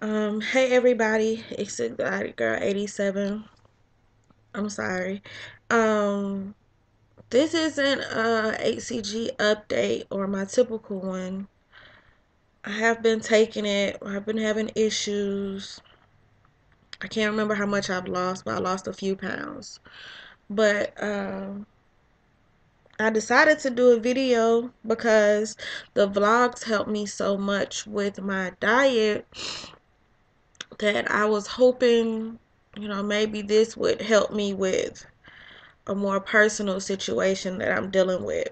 Hey everybody, it's Exotic Girl 87. I'm sorry. Um, this isn't a HCG update or my typical one. I have been taking it. I've been having issues. I can't remember how much I've lost, but I lost a few pounds. But I decided to do a video because the vlogs helped me so much with my diet that I was hoping, maybe this would help me with a more personal situation that I'm dealing with.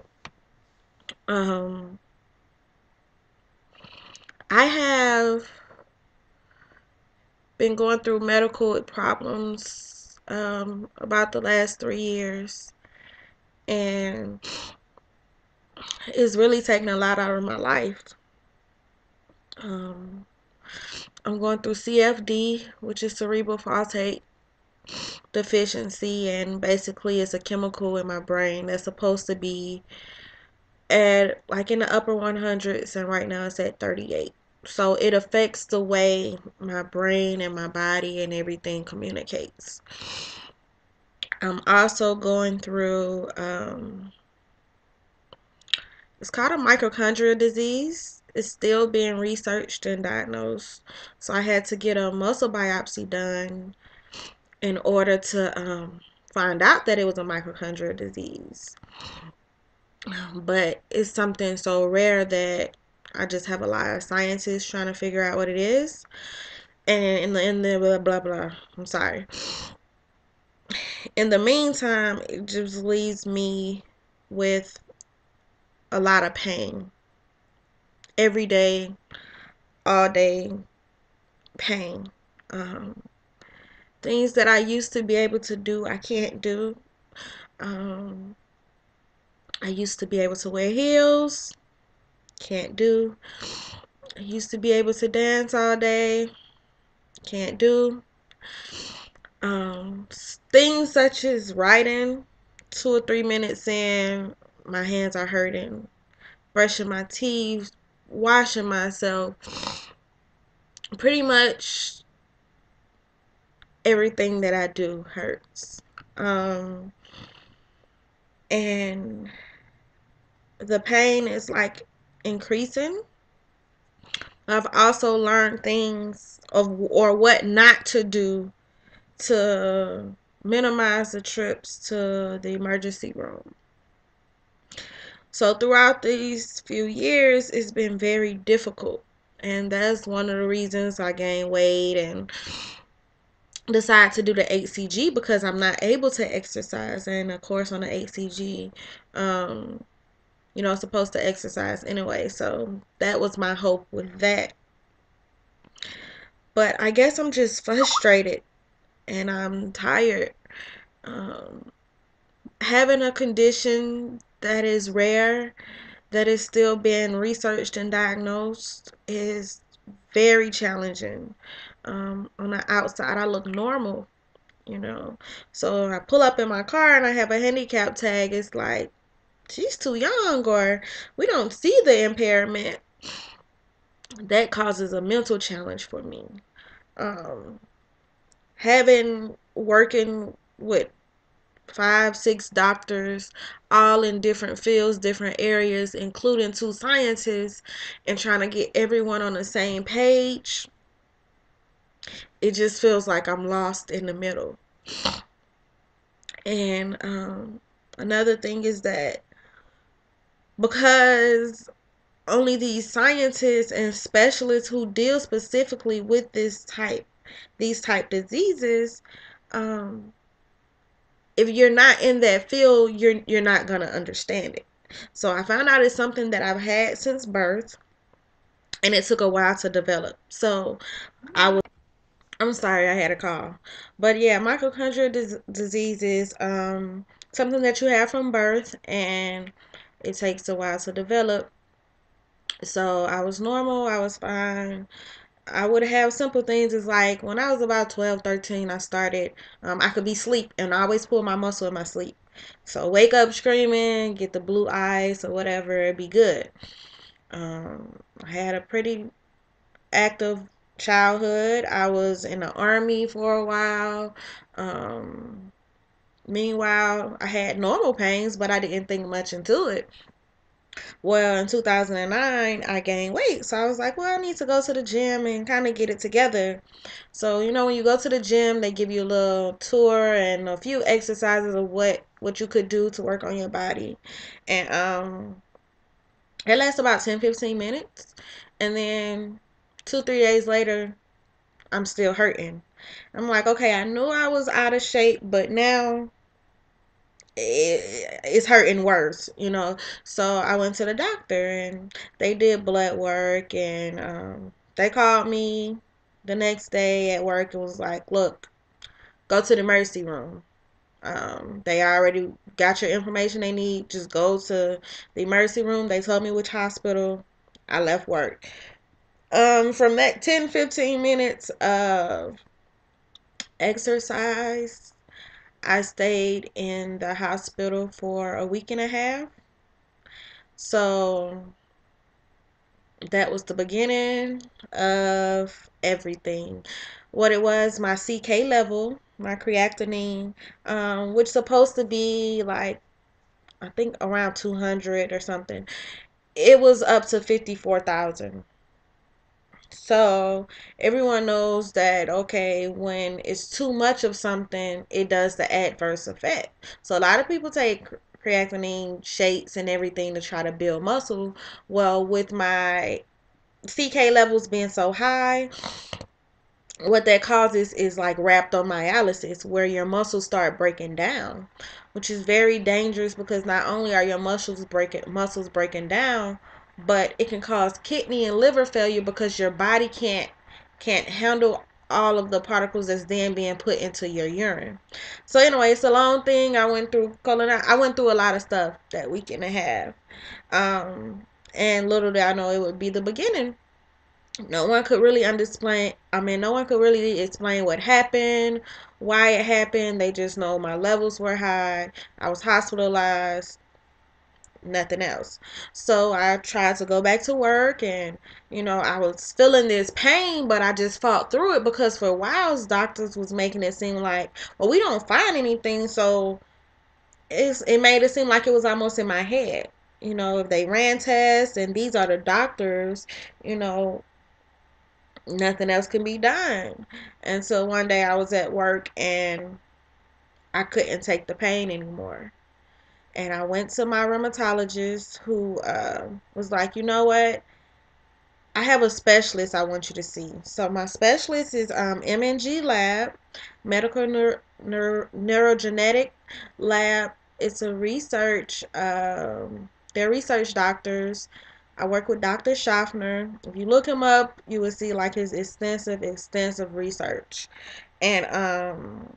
Um, I have been going through medical problems about the last 3 years, and it's really taken a lot out of my life. Um, I'm going through CFD, which is cerebral phosphate deficiency, and basically it's a chemical in my brain that's supposed to be at like in the upper 100s, and right now it's at 38. So it affects the way my brain and my body and everything communicates. I'm also going through it's called a mitochondrial disease. It's still being researched and diagnosed. So I had to get a muscle biopsy done in order to find out that it was a mitochondrial disease. But it's something so rare that I just have a lot of scientists trying to figure out what it is. And in the blah blah blah. I'm sorry. In the meantime, it just leaves me with a lot of pain. Every day, all day pain. Um, Things that I used to be able to do, I can't do. Um, I used to be able to wear heels, can't do. I used to be able to dance all day, can't do. Um, Things such as writing, 2 or 3 minutes in, my hands are hurting. Brushing my teeth, washing myself, pretty much everything that I do hurts. Um, and the pain is like increasing. I've also learned things of or what not to do to minimize the trips to the emergency room. So throughout these few years, it's been very difficult. And that's one of the reasons I gained weight and decide to do the HCG, because I'm not able to exercise. And of course, on the HCG, I'm supposed to exercise anyway. So that was my hope with that. But I guess I'm just frustrated and I'm tired. Um, Having a condition that is rare, that is still being researched and diagnosed, is very challenging. On the outside, I look normal. So I pull up in my car and I have a handicap tag. It's like, she's too young, or we don't see the impairment. That causes a mental challenge for me. Um, Working with 5, 6 doctors, all in different fields, different areas, including 2 scientists, and trying to get everyone on the same page, it just feels like I'm lost in the middle. And another thing is that because only these scientists and specialists who deal specifically with these type diseases, um, if you're not in that field, you're not gonna understand it. So I found out it's something that I've had since birth, and it took a while to develop. So I'm sorry, I had a call. But yeah, mitochondrial disease is something that you have from birth, and it takes a while to develop. So I was normal, I was fine. I would have simple things as like when I was about 12, 13, I started, I could be asleep and I always pull my muscle in my sleep. So wake up screaming, get the blue eyes or whatever, it'd be good. I had a pretty active childhood. I was in the army for a while. Um, Meanwhile, I had normal pains, but I didn't think much into it. Well, in 2009, I gained weight. So I was like, well, I need to go to the gym and kind of get it together. So, when you go to the gym, they give you a little tour and a few exercises of what you could do to work on your body. And it lasts about 10-15 minutes. And then 2-3 days later, I'm still hurting. I'm like, okay, I knew I was out of shape, but now it's hurting worse. So I went to the doctor and they did blood work, and they called me the next day at work and was like, look, go to the emergency room. They already got your information they need. Just go to the emergency room. They told me which hospital. I left work. From that 10-15 minutes of exercise, I stayed in the hospital for a week and a half. So that was the beginning of everything. What it was, my CK level, my creatinine, which supposed to be like, I think around 200 or something. It was up to 54,000. So everyone knows that, okay, when it's too much of something, it does the adverse effect. So a lot of people take creatinine shakes and everything to try to build muscle. Well, with my CK levels being so high, what that causes is like rhabdomyolysis, where your muscles start breaking down, which is very dangerous because not only are your muscles breaking down, but it can cause kidney and liver failure because your body can't handle all of the particles that's then being put into your urine. So anyway, it's a long thing. I went through a lot of stuff that week and a half. And little did I know it would be the beginning. No one could really explain what happened, why it happened. They just know my levels were high. I was hospitalized, nothing else. So I tried to go back to work, and I was feeling this pain, but I just fought through it because for a while doctors was making it seem like, well, we don't find anything. So it made it seem like it was almost in my head. If they ran tests and these are the doctors, you know nothing else can be done. And so one day I was at work and I couldn't take the pain anymore. And I went to my rheumatologist, who was like, you know what? I have a specialist I want you to see. So my specialist is MNG Lab, Medical Neurogenetic Lab. It's a research. They're research doctors. I work with Dr. Schaffner. If you look him up, you will see like his extensive research. And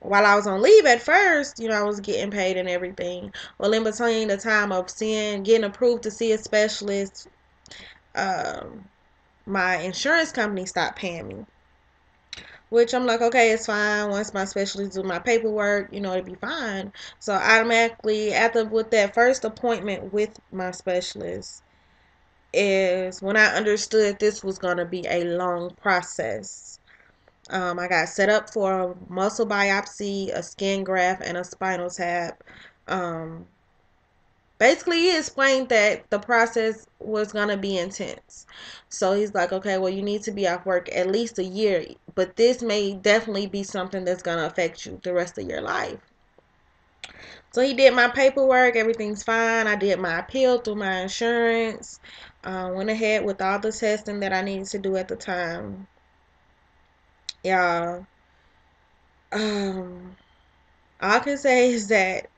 while I was on leave at first, I was getting paid and everything. Well, in between the time of getting approved to see a specialist, um, my insurance company stopped paying me. Which I'm like, okay, it's fine. Once my specialist do my paperwork, it'll be fine. So automatically, after with that first appointment with my specialist, is when I understood this was gonna be a long process. I got set up for a muscle biopsy, a skin graft, and a spinal tap. Um, Basically, he explained that the process was going to be intense. So he's like, okay, well, you need to be off work at least a year, but this may definitely be something that's going to affect you the rest of your life. So he did my paperwork. Everything's fine. I did my appeal through my insurance. Went ahead with all the testing that I needed to do at the time. Yeah. Um, all I can say is that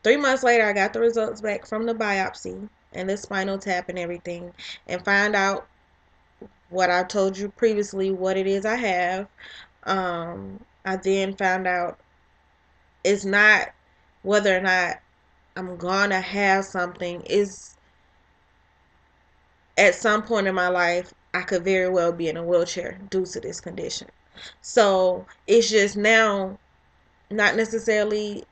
3 months later, I got the results back from the biopsy and the spinal tap and everything, and find out what I told you previously, what it is I have. I then found out it's not whether or not I'm gonna have something. Is at some point in my life, I could very well be in a wheelchair due to this condition. So it's just now not necessarily,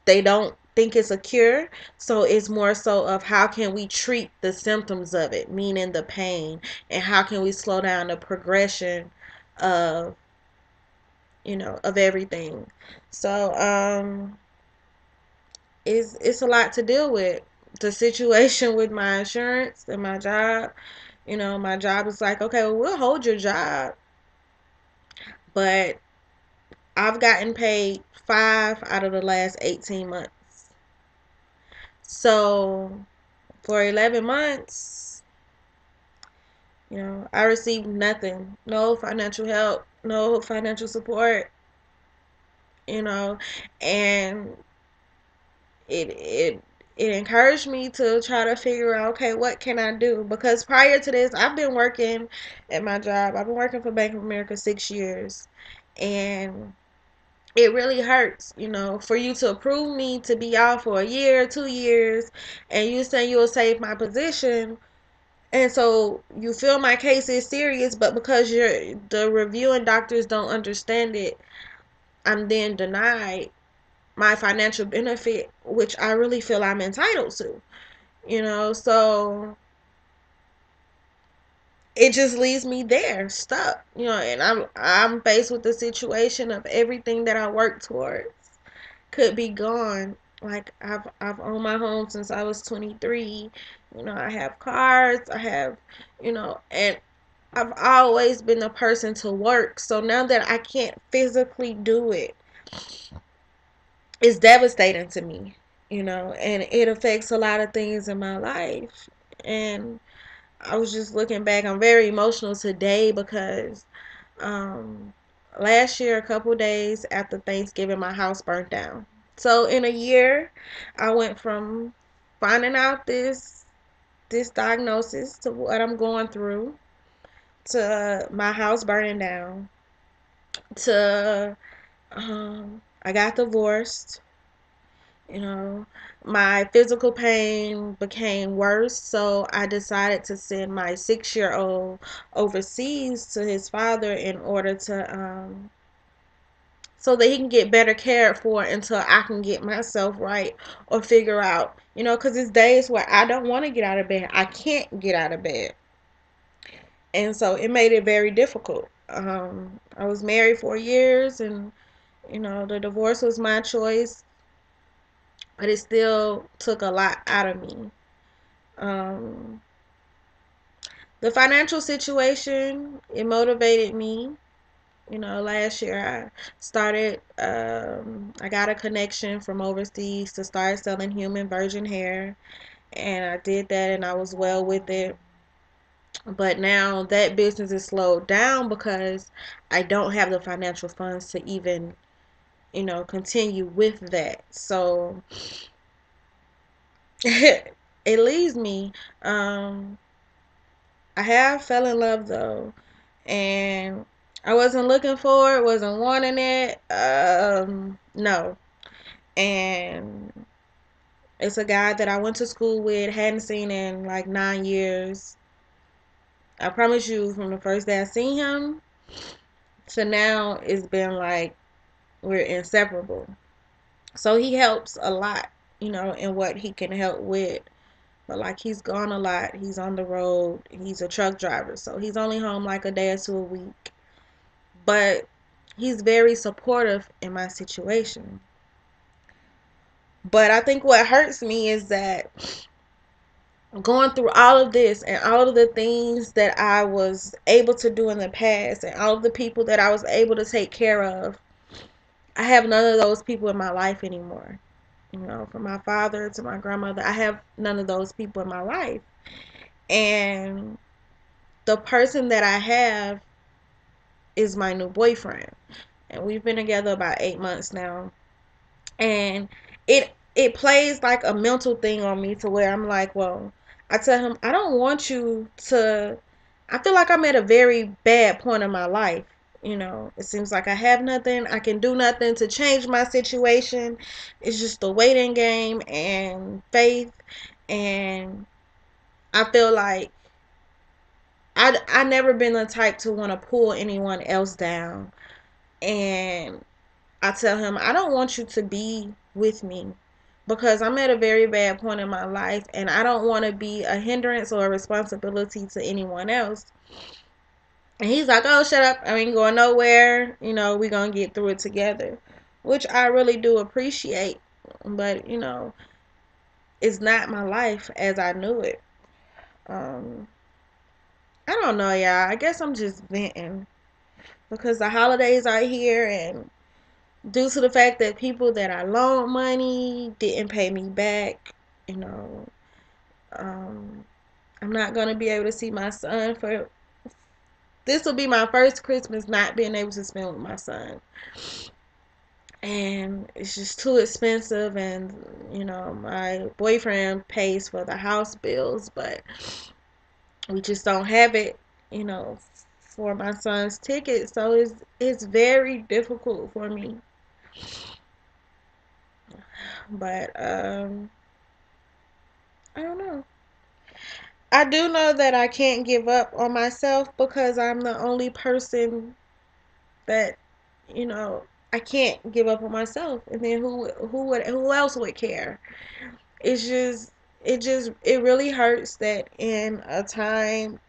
they don't think it's a cure. So it's more so of how can we treat the symptoms of it, meaning the pain, and how can we slow down the progression of, of everything. So it's a lot to deal with. The situation with my insurance and my job, my job is like, okay, well, we'll hold your job, but I've gotten paid 5 out of the last 18 months. So for 11 months, I received nothing, no financial help, no financial support, you know, and it it encouraged me to try to figure out, okay, what can I do? Because prior to this, I've been working at my job. I've been working for Bank of America 6 years, and it really hurts, for you to approve me to be out for a year, 2 years, and you say you'll save my position. And so you feel my case is serious, but because the reviewing doctors don't understand it, I'm then denied my financial benefit, which I really feel I'm entitled to. So it just leaves me there stuck, and I'm faced with the situation of everything that I worked towards could be gone. Like I've owned my home since I was 23. I have cars, I have, and I've always been the person to work. So now that I can't physically do it, it's devastating to me, and it affects a lot of things in my life. And I was just looking back, I'm very emotional today because um last year, a couple days after Thanksgiving, my house burnt down. So in a year, I went from finding out this diagnosis to what I'm going through, to my house burning down, to I got divorced. You know, my physical pain became worse, so I decided to send my 6-year-old overseas to his father in order to so that he can get better cared for until I can get myself right or figure out, because it's days where I don't want to get out of bed. I can't get out of bed. And so it made it very difficult. I was married for years, and the divorce was my choice, but it still took a lot out of me. Um, the financial situation, it motivated me. Last year I got a connection from overseas to start selling human virgin hair, and I did that, and I was well with it. But now that business is slowed down because I don't have the financial funds to even, continue with that. So it leaves me. Um, I have fell in love though, and I wasn't looking for it, wasn't wanting it. No. And it's a guy that I went to school with, hadn't seen in like 9 years. I promise you, from the first day I seen him to now, it's been like we're inseparable. So he helps a lot, in what he can help with. But like he's gone a lot. He's on the road. He's a truck driver. So he's only home like a day or two a week. But he's very supportive in my situation. But I think what hurts me is that going through all of this and all of the things that I was able to do in the past and all of the people that I was able to take care of, I have none of those people in my life anymore. From my father to my grandmother, I have none of those people in my life. And the person that I have is my new boyfriend. And we've been together about 8 months now. And it plays like a mental thing on me to where I'm like, well, I tell him, I don't want you to. I feel like I'm at a very bad point in my life. It seems like I have nothing, I can do nothing to change my situation. It's just a waiting game and faith. And I feel like I never been the type to want to pull anyone else down. And I tell him, I don't want you to be with me because I'm at a very bad point in my life and I don't want to be a hindrance or a responsibility to anyone else. And he's like, oh, shut up. I ain't going nowhere. We're going to get through it together, which I really do appreciate. But, it's not my life as I knew it. Um, I don't know, y'all. I guess I'm just venting because the holidays are here, and due to the fact that people that I loaned money didn't pay me back, you know, um, I'm not going to be able to see my son for this will be my first Christmas not being able to spend with my son. And it's just too expensive, and my boyfriend pays for the house bills, but we just don't have it, you know, for my son's ticket. So it's very difficult for me. But I don't know. I do know that I can't give up on myself because I'm the only person that you know I can't give up on myself. And then who else would care? It's just it really hurts that in a time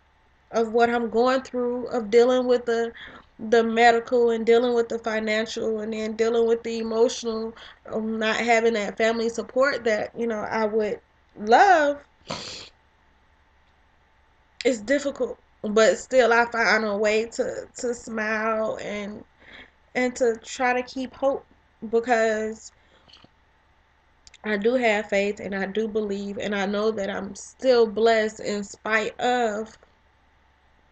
of what I'm going through, of dealing with the medical and dealing with the financial and then dealing with the emotional, not having that family support that I would love. It's difficult, but still I find a way to smile and to try to keep hope, because I do have faith and I do believe and I know that I'm still blessed in spite of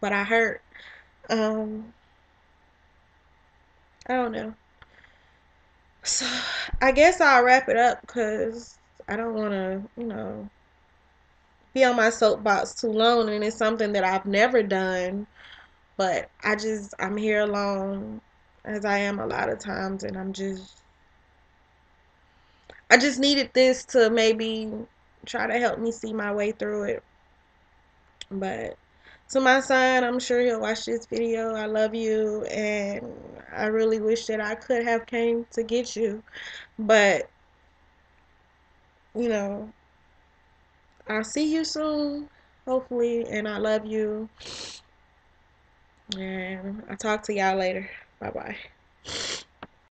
what I hurt. um I don't know. So I guess I'll wrap it up because I don't want to be on my soapbox too long, and it's something that I've never done. But I'm here alone, as I am a lot of times, and I just needed this to maybe try to help me see my way through it. But to my son, I'm sure he'll watch this video. I love you, and I really wish that I could have came to get you. But, you know, I'll see you soon, hopefully, and I love you. And I'll talk to y'all later. Bye bye.